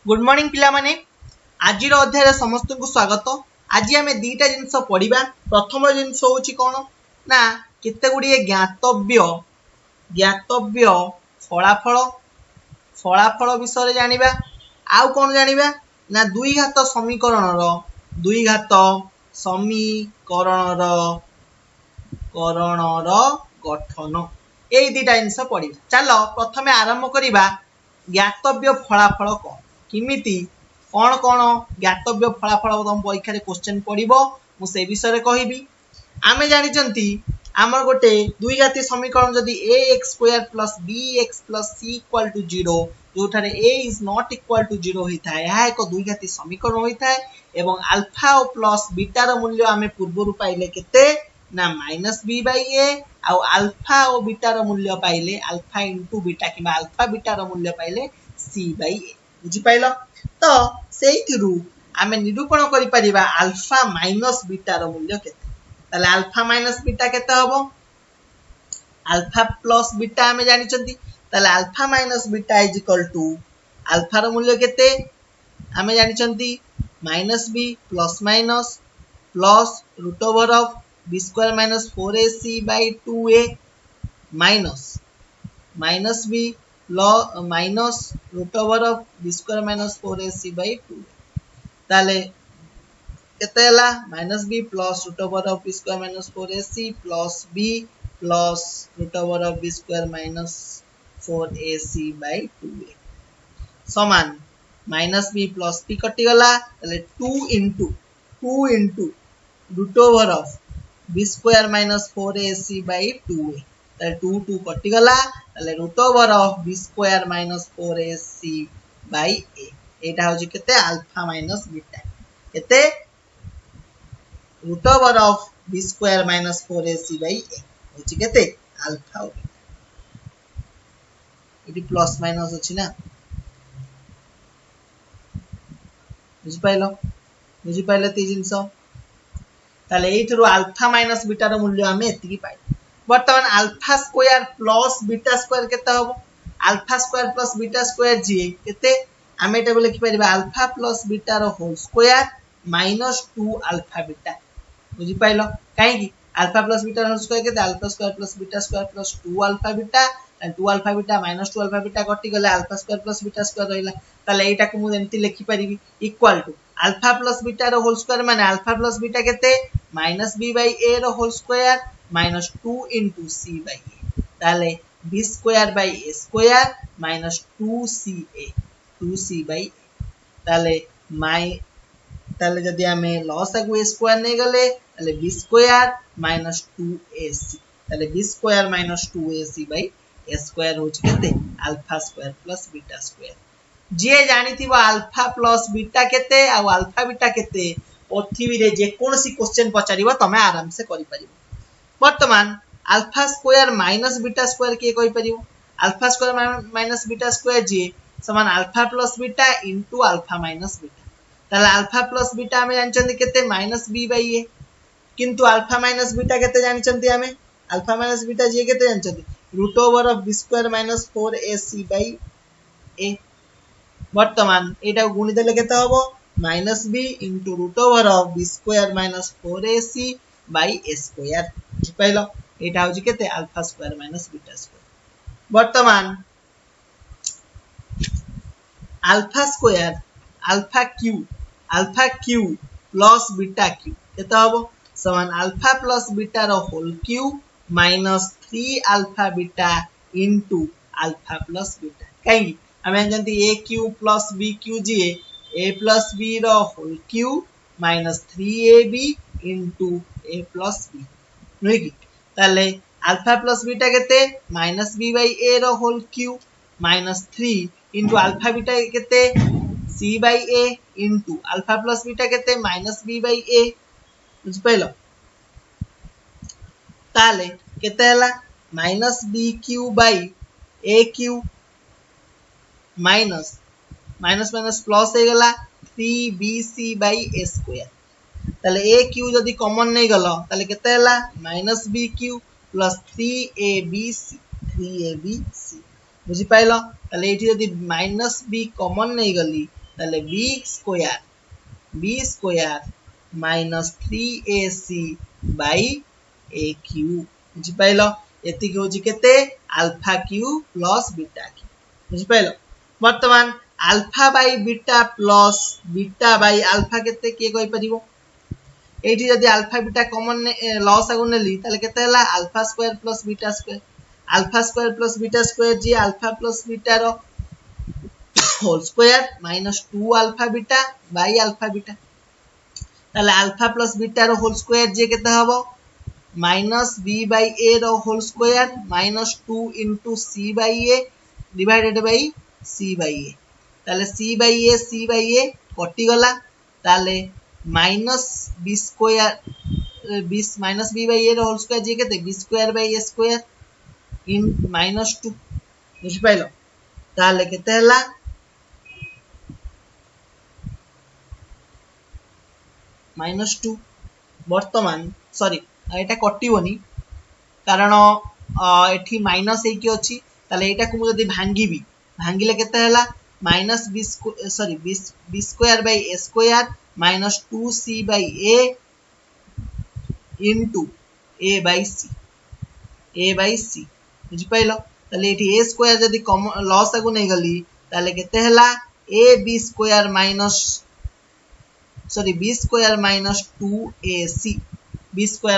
Good morning पिला माने आज अध्याय समस्त को स्वागत। आज आम दीटा जिनस पढ़ा। प्रथम जिनस हूँ कौन ना केते गुड़िए ज्ञातव्य फलाफल फलाफल विषय जानिबा। आउ कौन जानिबा ना द्विघात समीकरणर गठन यही दीटा जिनस पढ़ा। चल प्रथमे आरंभ करिबा ज्ञातव्य फलाफल कौन किमिति कौन कौन ज्ञातव्य फलाफल तुम परीक्षा क्वेश्चन पड़ो मुझे विषय कहबी। आमे जानिचंती आमर गोटे द्विघाती समीकरण जदि ax² + bx + c = 0 जोठारे a is not equal to 0 होता है यह एक द्विघाती समीकरण होता है एवं अल्फा और प्लस बीटा रो मूल्य आमे पूर्व पाइले केते ना -b/a आउ अल्फा और बीटा रो मूल्य पाइले अल्फा इंटू बीटा कि अल्फा बीटा रो मूल्य पाइले c/a बुझी पाइल। तो सेइथिरु आमे निरूपण करि परिबा अल्फा माइनस बीटा रो मूल्य केते। ताले अल्फा माइनस बीटा केते हबो अल्फा प्लस बीटा आमे जानि चंती। ताले alpha minus beta is equal to alpha रो मूल्य केते आमे जानि चंती -b plus minus plus root over of b² - 4ac/2a minus -b minus root over of b² - 4ac/2 ताले केते हला -b plus root over of b² - 4ac plus b plus root over of b² - 4ac/2a समान -b plus p कटि गला ताले 2 into root over of b² - 4ac/2a ताले 2 कटि गला ताले root over of b² - 4ac/a एटा होची केते अल्फा माइनस बीटा केते root over of b² - 4ac/a होची केते अल्फा इटी प्लस माइनस अछि ना बुझि पाइलो ती जिंस ताले एठरो अल्फा माइनस बीटा रो मूल्य हमें एतिकी पाइ। वर्तमान alpha square plus beta square केते हबो alpha square plus beta square जी केते आमे एटा लिखि परिबा अल्फा प्लस बीटा रो होल स्क्वायर -2 अल्फा बीटा बुझि पाइलो काहे कि alpha plus beta whole square केते alpha square plus beta square plus 2 alpha beta 2 alpha beta -2 alpha beta कटि गले alpha square plus beta square रहिला ताले एटा को मु एम्ति लिखि परिबी equal to alpha plus beta रो होल स्क्वायर माने अल्फा प्लस बीटा केते -b/a रो होल स्क्वायर -2 * c/a ताले b²/a² -2c/a ताले ताले जदि हमें लॉस आगु a स्क्वायर नै गले ताले b² - 2ac ताले b² - 2ac/a² होची केते alpha square plus beta square जे जानिथिबो अल्फा प्लस बीटा केते आ अल्फा बीटा केते पृथ्वी रे जे कोनसी क्वेश्चन पचारिबो तमे आराम से करि परिबो। वर्तमान alpha square minus beta square के कहि परिबो alpha square minus beta square जे समान alpha plus beta into alpha minus beta ताले अल्फा प्लस बीटा हमें जानचंदी केते -b/a किंतु अल्फा माइनस बीटा केते जानचंदी हमें अल्फा माइनस बीटा जे केते जानचंदी root over of b² - 4ac/a वर्तमान एटा गुणी देले केते हबो -b * root over of b² - 4ac/a² बुझि पाइलो एटा होची केते alpha square minus beta square. वर्तमान alpha square alpha cube plus beta cube केते हबो समान अल्फा प्लस बीटा रो whole cube -3 alpha beta into alpha plus beta काई हमें जानती a cube plus b cube जी a प्लस b रो whole cube -3ab into a plus b नोई ताले अल्फा प्लस बीटा केते -b/a रो whole cube -3 into alpha beta केते c/a into alpha plus beta केते -b/a बुझ पाइलो ताले केते हला -bq/aq माइनस प्लस हे गला 3bc/a² ताले aq जदी कॉमन नै गलो ताले केते हला -bq + 3abc बुझि पाइलो ताले एठी जदी -b कॉमन नै गली ताले b square minus 3ac by a Q बुझी पाइलो एति के होची केते alpha cube plus beta Q बुझी पाइलो वर्तमान alpha by beta by alpha केते के कहि परिबो एठी जदि अल्फा बीटा कॉमन लॉस आगु नेली ताले केते हला alpha square plus beta square जी अल्फा प्लस बीटा रो whole square minus 2 alpha beta by alpha beta ताले अल्फा प्लस बीटा रो होल स्क्वायर जे केते हबो माइनस b बाई a रो whole square minus 2 into c by a divided by c by a ताले c by a कटि गला ताले minus b square minus b by a रो होल स्क्वायर जे केते b square by a square in minus 2 बुझ pilo ताले केते हला -2 वर्तमान सॉरी एटा कटिवनी कारण एठी माइनस हे की अछि ताले एटा को जदी भांगिले केते हला minus b square by a square minus 2c by a into a by c बुझि पाइलो ताले एठी a स्क्वायर जदी लॉस आगु नै गली ताले केते हला b square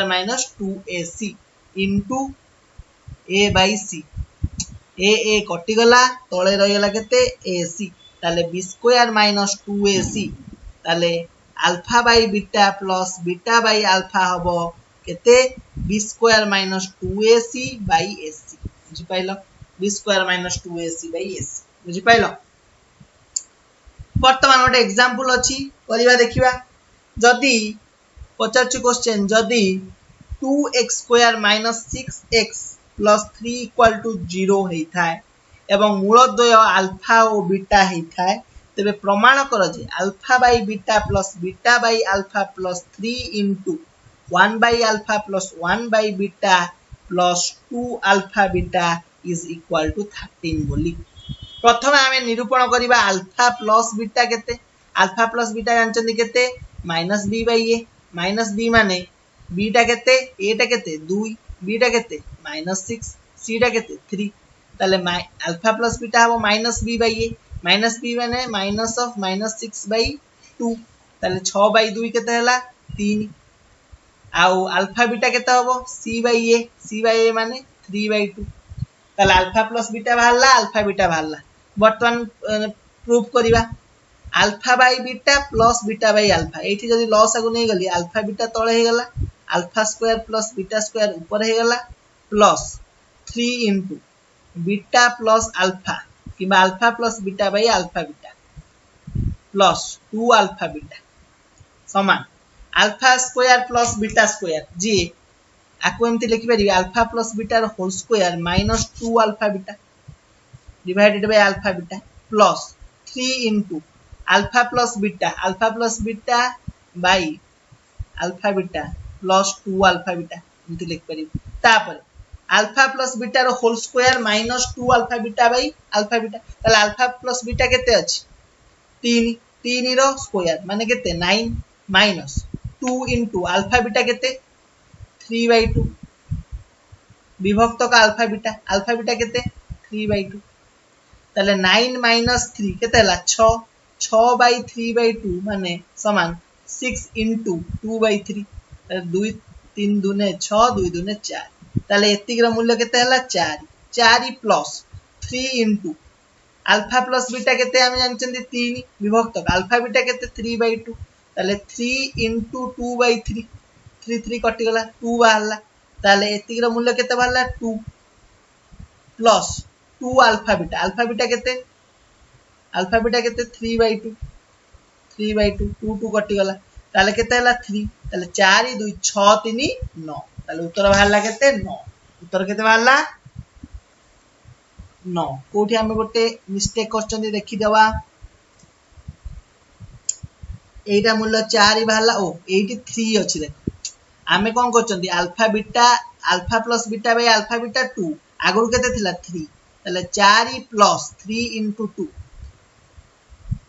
minus 2ac into a by c a कटि गला तळे रहि गला केते ac ताले b स्क्वायर माइनस 2ac ताले alpha by beta plus beta by alpha हबो केते b square minus 2ac by ac बुझि पाइलो b square minus 2ac by ac बुझि पाइलो वर्तमान गोटे एग्जांपल अछि करिवा देखिबा जदी पचारछु क्वेश्चन जदी 2x square minus 6x plus 3 equal to 0 हेई थाए एवं मूलद्वय अल्फा और बीटा हेई थाए तबे प्रमाण कर जे alpha by beta by alpha plus 3 into 1 by alpha plus 1 by beta plus 2 alpha beta is equal to 13 बोली प्रथम आमे निरूपण करिबा अल्फा प्लस बीटा केते अल्फा प्लस बीटा जानचंदी केते -b बाय a -b माने b टा केते a टा केते 2 b टा केते -6 c टा केते 3 ताले अल्फा प्लस बीटा हबो -b बाय a -b माने माइनस ऑफ -6 बाय 2 ताले 6 बाय 2 केते हला 3 आउ अल्फा बीटा केते हबो c बाय a माने 3 बाय 2 ताले अल्फा प्लस बीटा बाहरला अल्फा बीटा बाहरला वर्तमान प्रूफ करिवा alpha by beta plus beta by alpha एठी जदी लॉस आगु नै गली अल्फा बीटा तळे हे गला alpha square plus beta square ऊपर हे गला plus 3 into beta plus alpha किबा alpha plus beta by alpha beta plus 2 alpha beta समान alpha square plus beta square जी आको एमति लिखि परिबे अल्फा प्लस बीटा रो whole square minus 2 alpha beta divided by alpha beta plus 3 into alpha plus beta by alpha beta plus 2 alpha beta एमति लिख परिबे तापर अल्फा प्लस बीटा रो whole square minus 2 alpha beta by alpha beta ताले alpha plus beta केते अछि 3 रो square माने केते 9 माइनस 2 इनटू अल्फा बीटा केते 3 बाय 2 विभक्त का अल्फा बीटा केते 3 बाय 2 ताले 9 माइनस 3 केते हला 6 बाय 3 बाय 2 माने समान 6 इनटू 2 बाय 3 2 3 दुने 6 2 दुने 4 ताले एतिक रो मूल्य केते हला 4 plus 3 into alpha plus beta केते हम जानचंदी 3 विभक्त का अल्फा बीटा केते 3 बाय 2 ताले 3 इनटू 2 बाय 3 3 कटि गला 2 बाहरला ताले एतिक रो मूल्य केते बाहरला 2 प्लस 2 अल्फा बीटा केते 3 बाय 2 2 2 कटि गला ताले केते हला 3 ताले 4 2 6 3 9 ताले उत्तर बाहरला केते 9 उत्तर केते बाहरला 9 कोठी हम गोटे मिस्टेक करचंदी देखि देवा एटा मूल्य 4 बाहरला ओ एटी 3 अछि देख आमे कोन करचंदी alpha plus beta by alpha beta 2 आगुर केते थिला 3 ताले 4 प्लस 3 इनटू 2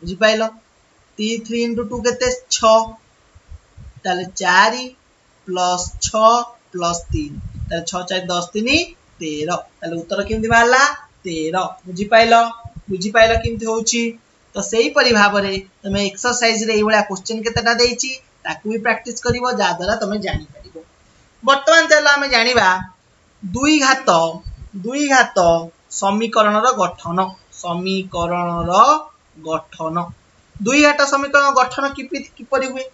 बुझी पाइलो 3 into 2 केते 6 ताले 4 प्लस 6 प्लस 3 ताले 6 4 10 3 13 ताले उत्तर केमति बाहला 13 बुझी पाइलो केमति होउची तो सेही परि भाबरे तमे एक्सरसाइज रे एइबळा क्वेश्चन केतेटा देइची ताकू भी प्रैक्टिस करिवो जा द्वारा तमे जानि परिबो वर्तमान चलो आमे जानिबा दुई घात समीकरण गठन दुई घात समीकरण गठन किपरि हुए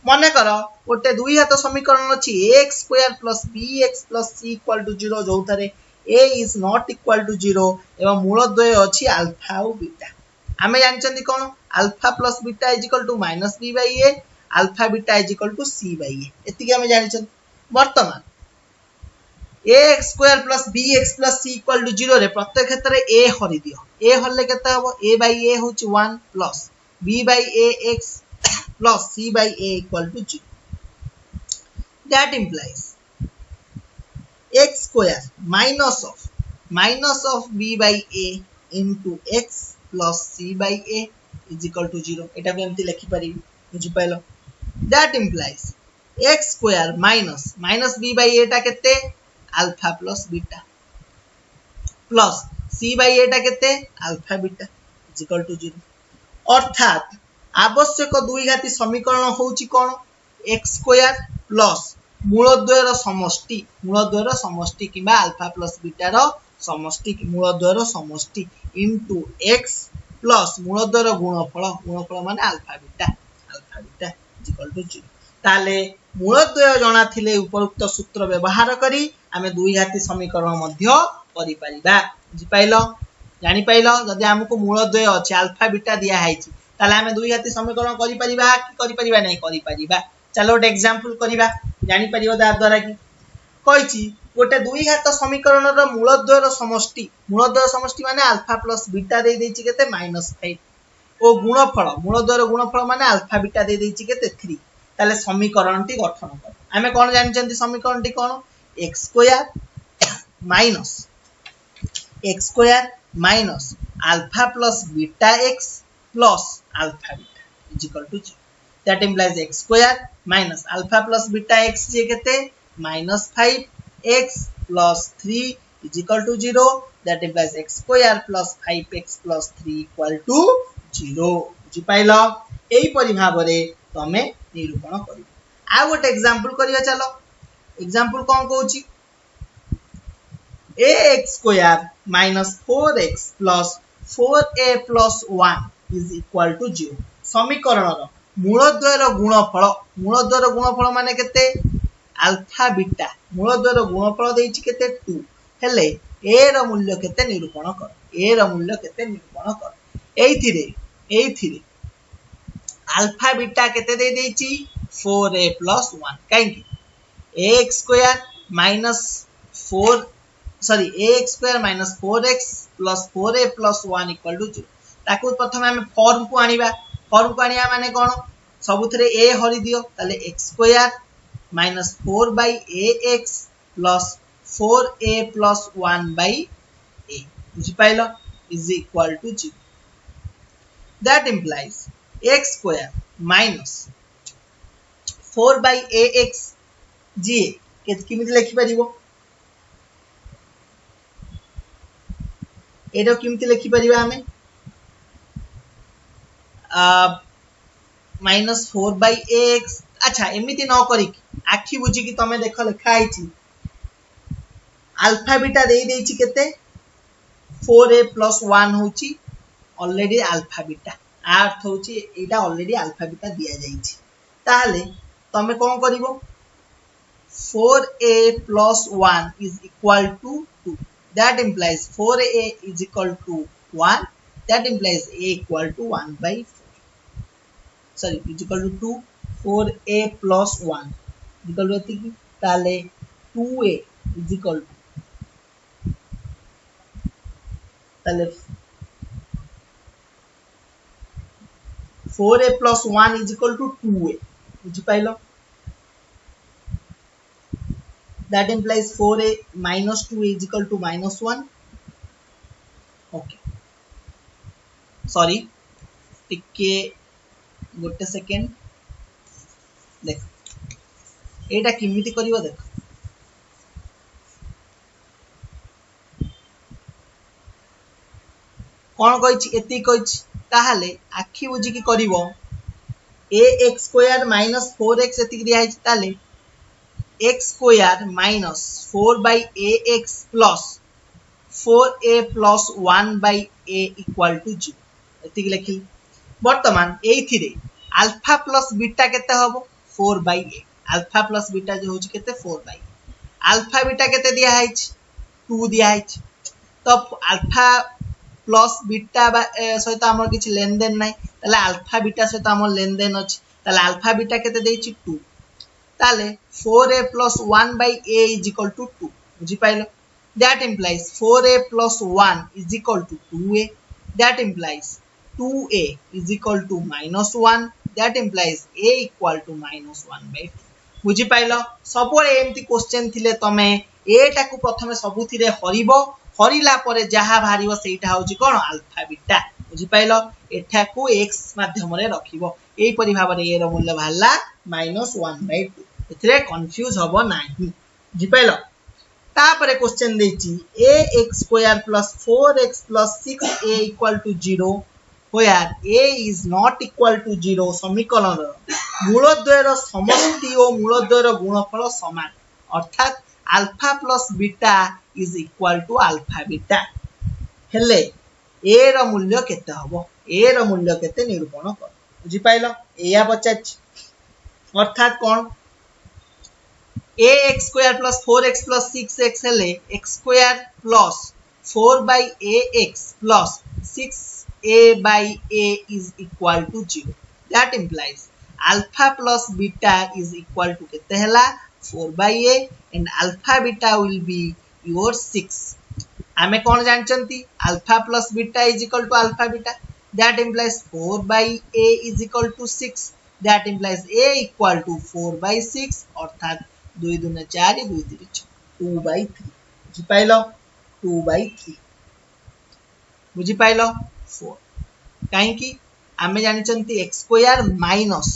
मन कर गोटे दुई घात समीकरण अच्छी x square plus b x plus c equal to 0 जो थे a is not equal to 0 एवं मूलद्वय अच्छी अल्फा और बीटा आमे जानचंदी कोन alpha plus beta is equal to minus b by a alpha beta is equal to c by a एतिके आमे जानचंदी वर्तमान x square plus b x plus c equal to 0 रे प्रत्येक क्षेत्र ए हरि दियो ए हरले केते हबो ए बाई ए होची 1 plus B by A X plus c by a equal to 0. That implies x square minus of b by a into x plus c by a is equal to 0. एटा भी हमती लिखि परिबी बुझि pilo. That implies x square minus b by a टा केते alpha plus beta plus c by a टा केते alpha beta is equal to 0. अर्थात आवश्यक दुई घाती समीकरण होउची कोन x स्क्वायर प्लस मूलद्वयर समष्टि किबा अल्फा प्लस बीटा रो समष्टि मूलद्वयर समष्टि इनटू x प्लस मूलद्वयर गुणफल माने अल्फा बीटा इक्वल टू 0 ताले मूलद्वय जणा थिले उपरोक्त सूत्र व्यवहार करी आमे दुई घाती समीकरण मध्य करि परिबा बुझि पाइलो जानि पाइलो जदि हमको मूलद्वय अछि अल्फा बीटा दिया हैछि ताले हमें दुई घाती समीकरण करि परिबा नहीं करि परिबा चलो गोटे एग्जांपल करिबा जानि परिबो दा द्वारा कि कहिछि गोटे दुई घात समीकरण रो मूलद्वयर समष्टि माने अल्फा प्लस बीटा दे दैछि केते -5 ओ गुणफल मूलद्वयर गुणफल माने अल्फा बीटा दे दैछि केते 3 ताले समीकरणटी गठन कर हमें कोन जानिचंती समीकरणटी कोन x square minus alpha plus beta x plus alpha beta is equal to 0. That implies x square minus alpha plus beta x je kete -5x plus 3 is equal to 0. That implies x square plus 5x plus 3 equal to 0. बुझि pilo एई परि भाबरे तमे निरूपण करिवो आ गोटे example करिया चलो example cone कहूची ax square minus 4x plus 4a plus 1 is equal to 0 समीकरण रो मूलद्वयर गुणफल माने केते अल्फा बीटा मूलद्वयर गुणफल देछि केते 2 हेले a रो मूल्य केते निरूपण कर एइथिरे अल्फा बीटा केते दे देछि 4a plus 1 काहे कि ax square minus 4x plus 4a plus 1 equal to 0 ताकू प्रथम हम फॉर्म को आनिबा माने कोन सबुथरे a हरि दियो ताले x square minus 4 by ax plus 4a plus 1 by a बुझि pilo is equal to 0 that implies x square minus 4 by ax जी किमिति लिखि परिबो एडो किमिति लिखि परिबा हमें -4 by x अच्छा एमिति न करी आखी बुझी कि तमे देख लिखा आइछि अल्फा बीटा दे देछि केते 4a plus 1 होछि ऑलरेडी अल्फा बीटा अर्थ होछि एटा ऑलरेडी अल्फा बीटा दिया जाइछि ताले तमे कोन करिवो 4a plus 1 is equal to 2 that implies 4a is equal to 1 that implies a equal to 1 by 4 sorry is equal to 2 4a plus 1 is equal to एतिकी ताले 2a is equal to ताले 4a plus 1 is equal to 2a बुझि pilo that implies 4a minus 2a is equal to -1 okay sorry टिके गोटे second देख एटा किमिति करिवो देख कौन कही एति कही ताहले आखि बुझी की करिवो ax स्क्वायर माइनस 4x एति दिया है ताले x square minus 4 by ax plus 4a plus 1 by a equal to 0 एति लिखि वर्तमान एथिरे अल्फा प्लस बीटा केते हबो 4 by a alpha plus beta जो होची केते 4 by अल्फा बीटा केते दिया है 2 दिया है तो अल्फा प्लस बीटा सहित हमर किछ लेन देन नाही ताले अल्फा बीटा सहित हमर लेन देन अछि ताले अल्फा बीटा केते देछि 2 ताले 4a plus 1 by a is equal to 2 बुझी pilo that implies 4a plus 1 is equal to 2a that implies 2a is equal to minus 1 that implies a equal to minus 1 by 2 बुझी pilo सबोले एमती question थिले तमे एटा को प्रथमे सबुथिरे हरिबो हरिला परे जहा भारिबो सेटा होची कोन अल्फा बीटा बुझी पाइलो एठा को x माध्यम रे रखिबो एई परि भाबरे ए रो मूल्य भाला -1/2 एथिरे कंफ्यूज हबो नाही बुझी पाइलो तापरे क्वेश्चन देछि ax² + 4x + 6a = 0 where a is not equal to 0 समीकरण मूलद्वयर समष्टि और मूलद्वयर गुणफल समान अर्थात alpha plus beta is equal to alpha beta हेले a रो मूल्य केते हबो a रो मूल्य केते निरूपण कर बुझी पाइलो एया पचाच अर्थात कोन ax² + 4x + 6x हेले x² + 4 by ax plus 6a by a is equal to 0 that implies alpha plus beta is equal to kete hela 4 by a and alpha beta will be your 6 आमे कोन जानचंती alpha plus beta is equal to alpha beta that implies 4 by a is equal to 6 that implies a equal to 4 by 6 अर्थात 2 2 4 2 3 2 by 3 बुझी pilo 2 by 3 बुझी pilo 4 काहे की आमे जानिचंती x² minus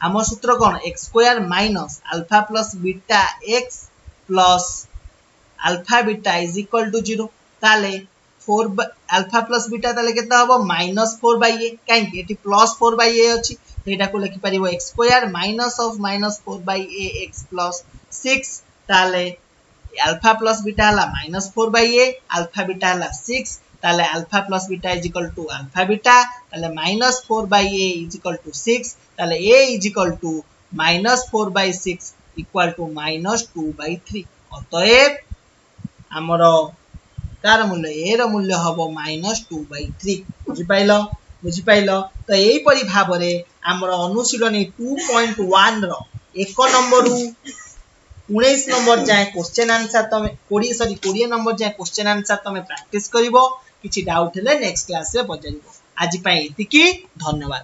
हमर सूत्र कोन x² minus alpha plus beta x plus alpha beta is equal to 0 ताले 4 अल्फा प्लस बीटा ताले केता हबो -4 बाय a काहे की एठी +4 बाय a अछि एटा को लिखि परिबो x² minus of -4 by a x plus 6 ताले अल्फा प्लस बीटा हला -4 बाय a अल्फा बीटा हला 6 ताले alpha plus beta is equal to alpha beta ताले -4 by a is equal to 6 ताले a is equal to -4 by 6 equal to -2 by 3 अतएव हमरो तार मूल्य a रो मूल्य हबो -2 by 3 बुझी पाइलो तो एई परि भाबरे हमरो अनुशीलनी 2.1 रो 1 नंबर रु 19 नंबर जाए क्वेश्चन आंसर तमे 20 नंबर जाए क्वेश्चन आंसर तमे प्रैक्टिस करिवो किछि डाउट हेले नेक्स्ट क्लास रे पचारिवो आज पई एतिकी धन्यवाद।